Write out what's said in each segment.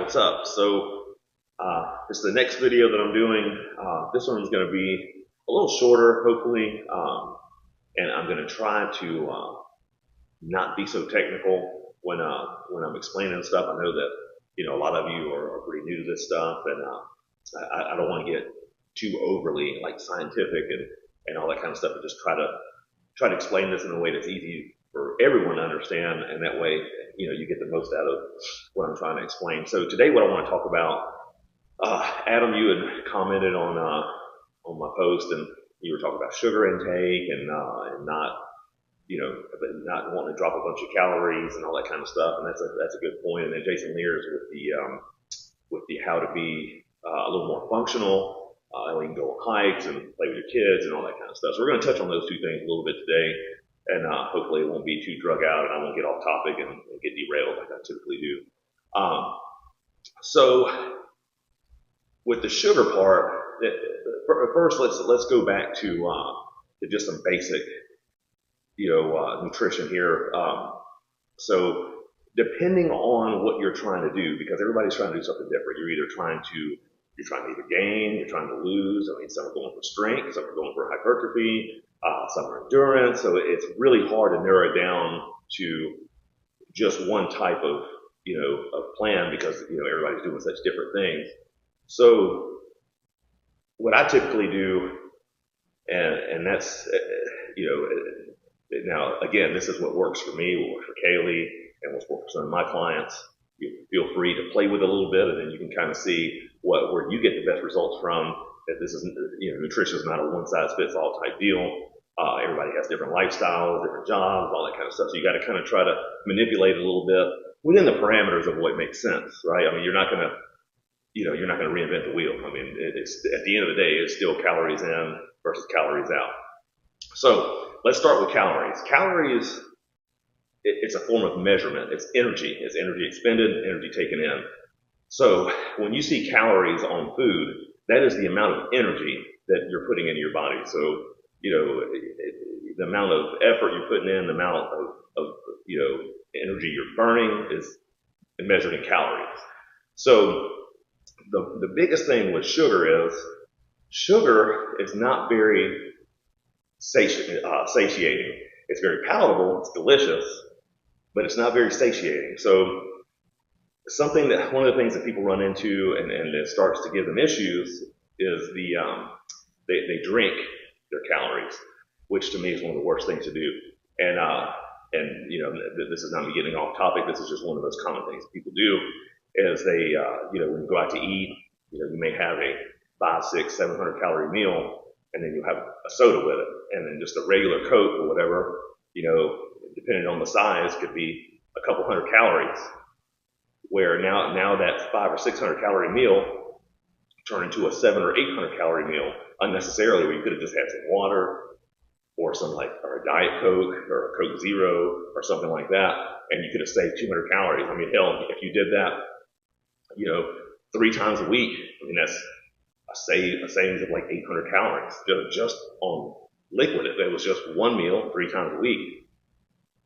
what's up? This is the next video that I'm doing. This one's going to be a little shorter, hopefully, and I'm going to try to not be so technical when I'm explaining stuff. I know that a lot of you are pretty new to this stuff, and I don't want to get too overly like scientific and all that kind of stuff. But just try to explain this in a way that's easy for everyone to understand, and that way you get the most out of what I'm trying to explain. So today, what I want to talk about, Adam, you had commented on my post, and you were talking about sugar intake and not not wanting to drop a bunch of calories and all that kind of stuff, and that's a good point. And then Jason Lears with the how to be a little more functional. We can go on hikes and play with your kids and all that kind of stuff. So we're going to touch on those two things a little bit today, and hopefully it won't be too drug out, and I won't get off topic and get derailed like I typically do. So with the sugar part, first let's go back to just some basic nutrition here. So depending on what you're trying to do, because everybody's trying to do something different. You're trying to either gain, you're trying to lose. I mean, some are going for strength, some are going for hypertrophy, some are endurance. So it's really hard to narrow it down to just one type of plan, because everybody's doing such different things. So what I typically do, and that's now again, this is what works for me, what works for Kaylee, and what's worked for some of my clients. You feel free to play with it a little bit, and then you can kind of see where you get the best results from. That this is nutrition is not a one size fits all type deal. Everybody has different lifestyles, different jobs, all that kind of stuff. So you got to kind of try to manipulate it a little bit within the parameters of what makes sense, right? I mean, you're not going to reinvent the wheel. I mean, it's at the end of the day, it's still calories in versus calories out. So let's start with calories. Calories, it's a form of measurement. It's energy. It's energy expended, energy taken in. So when you see calories on food, that is the amount of energy that you're putting into your body. So, the amount of effort you're putting in, the amount of energy you're burning is measured in calories. So the biggest thing with sugar is not very satiating. It's very palatable, it's delicious, but it's not very satiating. So one of the things that people run into and it starts to give them issues is they drink their calories, which to me is one of the worst things to do. And this is not me getting off topic. This is just one of those common things people do. Is they, when you go out to eat, you may have a 500, 600, 700 calorie meal, and then you'll have a soda with it, and then just a regular Coke or whatever, depending on the size, could be a couple hundred calories. Where now that 500 or 600 calorie meal turn into a 700 or 800 calorie meal unnecessarily, where you could have just had some water or or a Diet Coke or a Coke Zero or something like that, and you could have saved 200 calories. I mean, hell, if you did that, 3 times a week, I mean, that's a savings of like 800 calories just on liquid. If it was just one meal 3 times a week.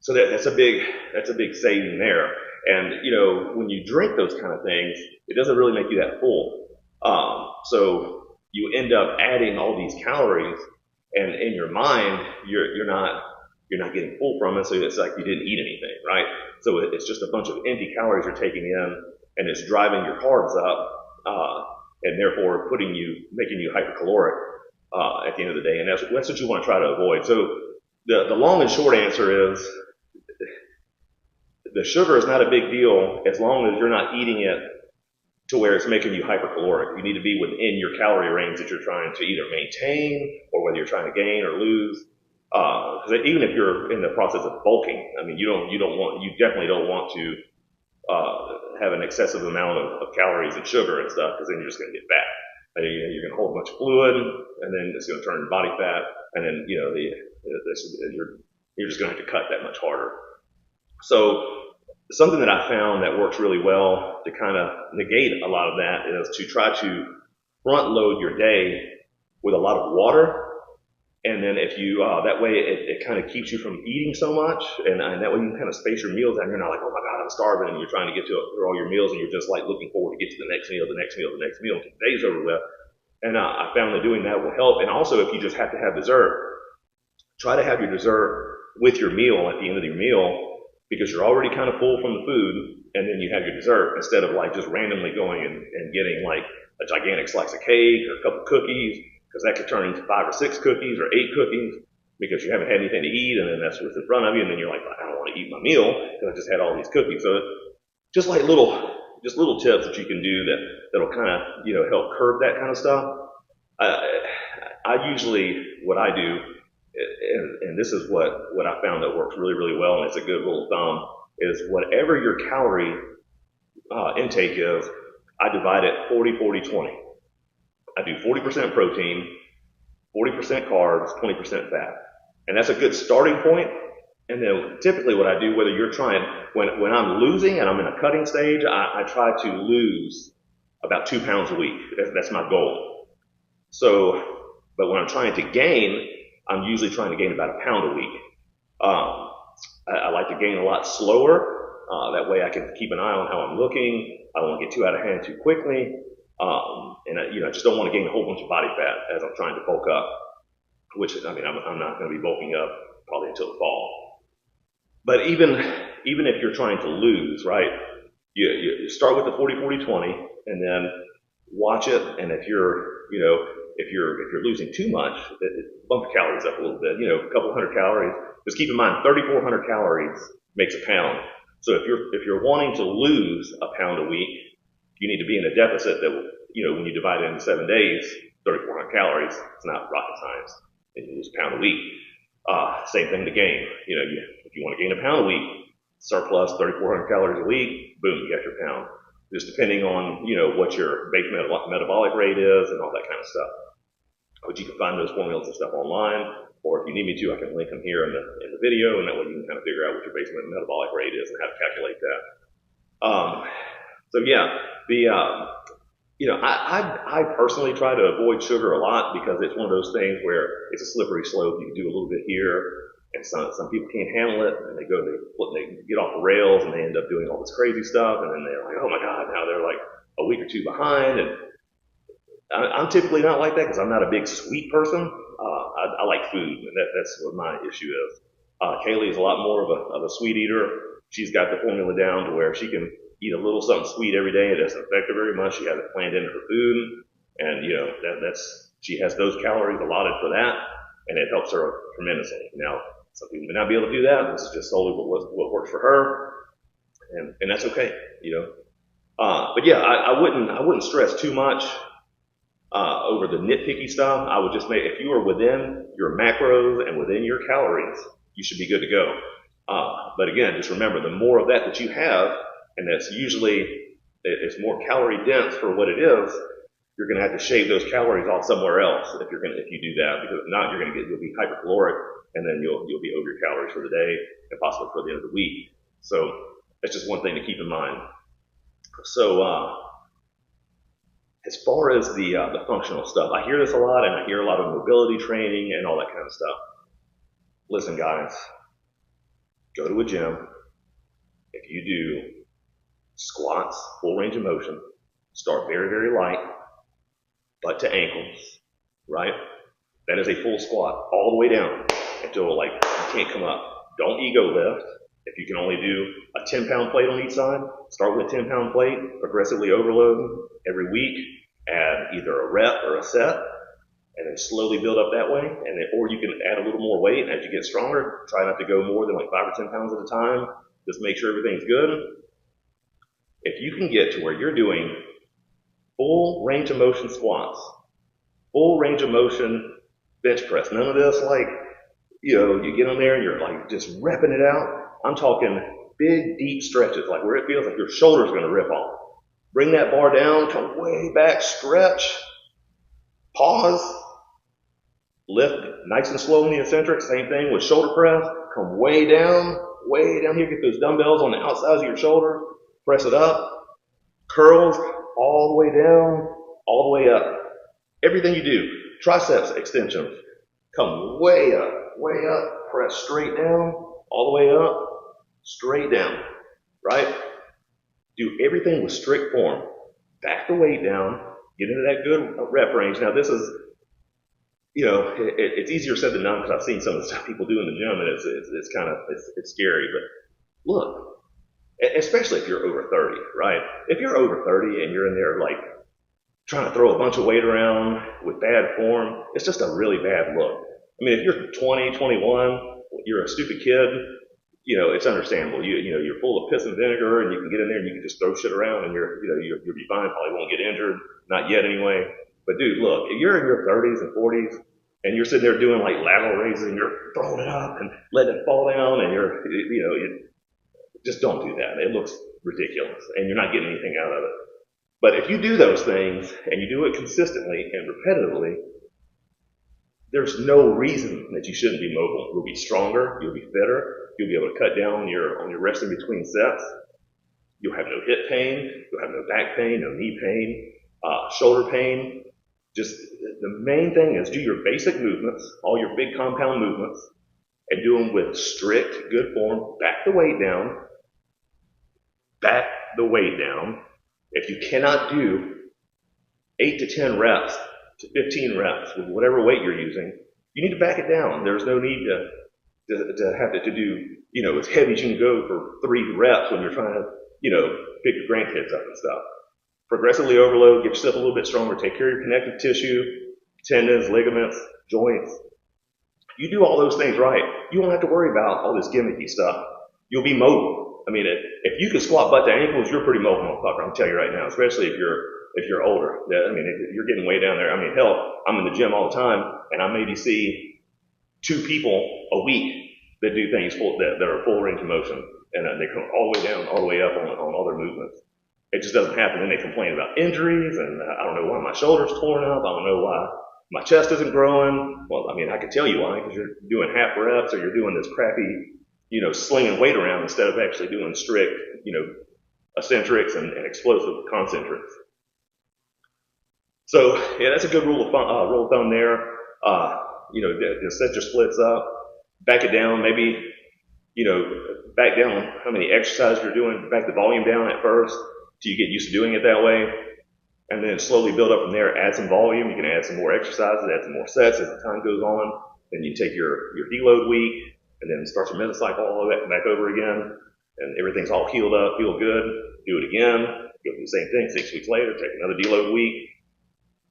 So that's a big saving there. And, when you drink those kind of things, it doesn't really make you that full. So you end up adding all these calories, and in your mind, you're not getting full from it. So it's like you didn't eat anything, right? So it's just a bunch of empty calories you're taking in, and it's driving your carbs up, and therefore making you hypercaloric at the end of the day. And that's what you want to try to avoid. So the long and short answer is the sugar is not a big deal as long as you're not eating it to where it's making you hypercaloric. You need to be within your calorie range that you're trying to either maintain or whether you're trying to gain or lose. Because even if you're in the process of bulking, I mean, you definitely don't want to have an excessive amount of calories and sugar and stuff, because then you're just going to get fat. And you're going to hold a bunch of fluid, and then it's going to turn into body fat, and then you're just going to have to cut that much harder. So something that I found that works really well to kind of negate a lot of that is to try to front load your day with a lot of water And then if you, that way it kind of keeps you from eating so much, and that way you can kind of space your meals out. You're not like, oh my God, I'm starving, and you're trying to get through all your meals, and you're just like looking forward to get to the next meal, the next meal, the next meal, until the day's over with. And I found that doing that will help. And also, if you just have to have dessert, try to have your dessert with your meal at the end of your meal, because you're already kind of full from the food, and then you have your dessert instead of like just randomly going and getting like a gigantic slice of cake or a couple cookies, because that could turn into 5 or 6 cookies or 8 cookies because you haven't had anything to eat, and then that's what's in front of you, and then you're like, I don't want to eat my meal because I just had all these cookies. So just like little tips that you can do that'll kind of help curb that kind of stuff. I usually, what I do, and this is what I found that works really, really well, and it's a good rule of thumb, is whatever your calorie intake is, I divide it 40-40-20. I do 40% protein, 40% carbs, 20% fat. And that's a good starting point. And then typically what I do, whether you're trying, when I'm losing and I'm in a cutting stage, I try to lose about 2 pounds a week. That's my goal. So, but when I'm trying to gain, I'm usually trying to gain about 1 pound a week. I like to gain a lot slower. That way I can keep an eye on how I'm looking. I don't want to get too out of hand too quickly. And I just don't want to gain a whole bunch of body fat as I'm trying to bulk up, which, I mean, I'm not going to be bulking up probably until the fall. But even if you're trying to lose, right, you start with the 40-40-20 and then watch it. And if you're losing too much, bump the calories up a little bit, a couple hundred calories. Just keep in mind, 3,400 calories makes a pound. So if you're wanting to lose a pound a week, you need to be in a deficit that will, when you divide it into 7 days, 3,400 calories, it's not rocket science. And you lose a pound a week. Same thing to gain. If you want to gain a pound a week, surplus 3,400 calories a week, boom, you got your pound. Just depending on, what your base metabolic rate is and all that kind of stuff. But you can find those formulas and stuff online, or if you need me to, I can link them here in the video, and that way you can kind of figure out what your base metabolic rate is and how to calculate that. So yeah, I personally try to avoid sugar a lot because it's one of those things where it's a slippery slope. You can do a little bit here, and some people can't handle it, and they get off the rails, and they end up doing all this crazy stuff, and then they're like, oh my God, now they're like a week or two behind. And I'm typically not like that because I'm not a big sweet person. I like food, and that's what my issue is. Kaylee is a lot more of a sweet eater. She's got the formula down to where she can eat a little something sweet every day. It doesn't affect her very much. She has it planned into her food, and she has those calories allotted for that, and it helps her tremendously. Now, some people may not be able to do that. This is just solely what works for her, and that's okay, But yeah, I wouldn't stress too much over the nitpicky stuff. I would just if you are within your macros and within your calories, you should be good to go. But again, just remember, the more of that you have, and that's usually, it's more calorie dense for what it is, you're going to have to shave those calories off somewhere else if you do that, because if not, you'll be hypercaloric, and then you'll be over your calories for the day and possibly for the end of the week. So that's just one thing to keep in mind. So as far as the functional stuff, I hear this a lot, and I hear a lot of mobility training and all that kind of stuff. Listen, guys, go to a gym. If you do squats, full range of motion, start very, very light, butt to ankles, right? That is a full squat all the way down until you can't come up. Don't ego lift. If you can only do a 10-pound plate on each side, start with a 10-pound plate, progressively overload every week, add either a rep or a set, and then slowly build up that way. Or you can add a little more weight as you get stronger. Try not to go more than 5 or 10 pounds at a time. Just make sure everything's good. If you can get to where you're doing full range of motion squats, full range of motion bench press, none of this you get on there and you're just repping it out. I'm talking big, deep stretches, where it feels like your shoulder's going to rip off. Bring that bar down, come way back, stretch, pause, lift nice and slow in the eccentric. Same thing with shoulder press. Come way down here. Get those dumbbells on the outsides of your shoulder. Press it up. Curls all the way down, all the way up. Everything you do. Triceps extensions. come way up, press straight down, all the way up, straight down, right? Do everything with strict form. Back the weight down, get into that good rep range. Now this is, it's easier said than done because I've seen some of the stuff people do in the gym, and it's kind of it's scary. But look, especially if you're over 30, right? If you're over 30 and you're in there like trying to throw a bunch of weight around with bad form, it's just a really bad look. I mean, if you're 20, 21, you're a stupid kid, it's understandable. You're full of piss and vinegar, and you can get in there and you can just throw shit around, and you'll be fine. Probably won't get injured, not yet anyway. But dude, look, if you're in your 30s and 40s, and you're sitting there doing like lateral raises, and you're throwing it up and letting it fall down, and you just don't do that. It looks ridiculous, and you're not getting anything out of it. But if you do those things and you do it consistently and repetitively, there's no reason that you shouldn't be mobile. You'll be stronger, you'll be fitter, you'll be able to cut down on your rest in between sets. You'll have no hip pain, you'll have no back pain, no knee pain, shoulder pain. Just the main thing is do your basic movements, all your big compound movements, and do them with strict, good form. Back the weight down. Back the weight down. If you cannot do 8 to 10 reps to 15 reps with whatever weight you're using, you need to back it down. There's no need to have to do, as heavy as you can go for 3 reps when you're trying to, pick your grandkids up and stuff. Progressively overload, get yourself a little bit stronger, take care of your connective tissue, tendons, ligaments, joints. You do all those things right, you won't have to worry about all this gimmicky stuff. You'll be mobile. I mean, if you can squat butt to ankles, you're pretty mobile, motherfucker. I'm telling you right now, especially if you're older. I mean, if you're getting way down there. I mean, hell, I'm in the gym all the time, and I maybe see 2 people a week that do things that are full range of motion, and they come all the way down, all the way up on all their movements. It just doesn't happen. Then they complain about injuries, and I don't know why my shoulder's torn up. I don't know why my chest isn't growing. Well, I mean, I can tell you why, because you're doing half reps or you're doing this crappy, slinging weight around instead of actually doing strict, eccentrics and explosive concentrics. So, yeah, that's a good rule of thumb there. Just set your splits up, back it down, maybe, back down how many exercises you're doing, back the volume down at first till you get used to doing it that way, and then slowly build up from there, add some volume. You can add some more exercises, add some more sets as the time goes on. Then you take your deload week, and then start your mesocycle all the way back over again, and everything's all healed up, feel good, do it again, go do the same thing 6 weeks later, take another deload week,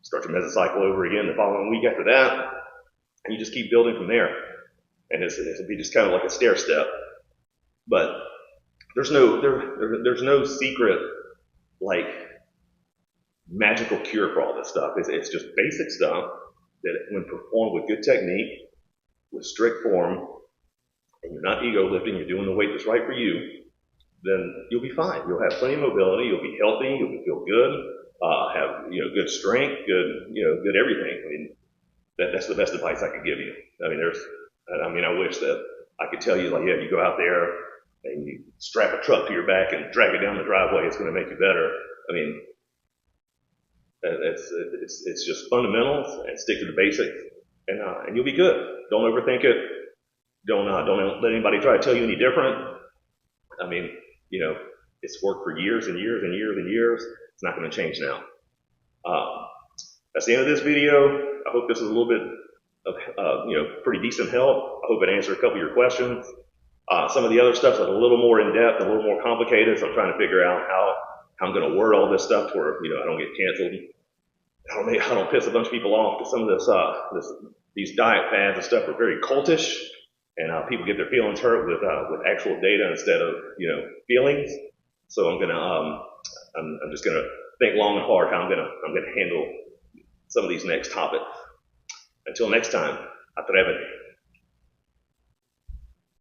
start your mesocycle over again the following week after that, and you just keep building from there. And it'll be just kind of like a stair step. But there's no secret, like, magical cure for all this stuff. It's just basic stuff that when performed with good technique, with strict form, and you're not ego lifting, you're doing the weight that's right for you, then you'll be fine. You'll have plenty of mobility, you'll be healthy, you'll feel good, have, good strength, good everything. I mean, that's the best advice I could give you. I wish that I could tell you, like, yeah, you go out there and you strap a truck to your back and drag it down the driveway, it's going to make you better. I mean, it's just fundamentals, and stick to the basics, and you'll be good. Don't overthink it. Don't let anybody try to tell you any different. I mean, it's worked for years and years and years and years. It's not going to change now. That's the end of this video. I hope this is a little bit of, pretty decent help. I hope it answered a couple of your questions. Some of the other stuff's a little more in depth, a little more complicated, so I'm trying to figure out how I'm going to word all this stuff to where, I don't get canceled. I don't piss a bunch of people off, because some of these diet fads and stuff are very cultish, and people get their feelings hurt with actual data instead of, feelings. So I'm just gonna think long and hard how I'm gonna handle some of these next topics. Until next time, atrévete.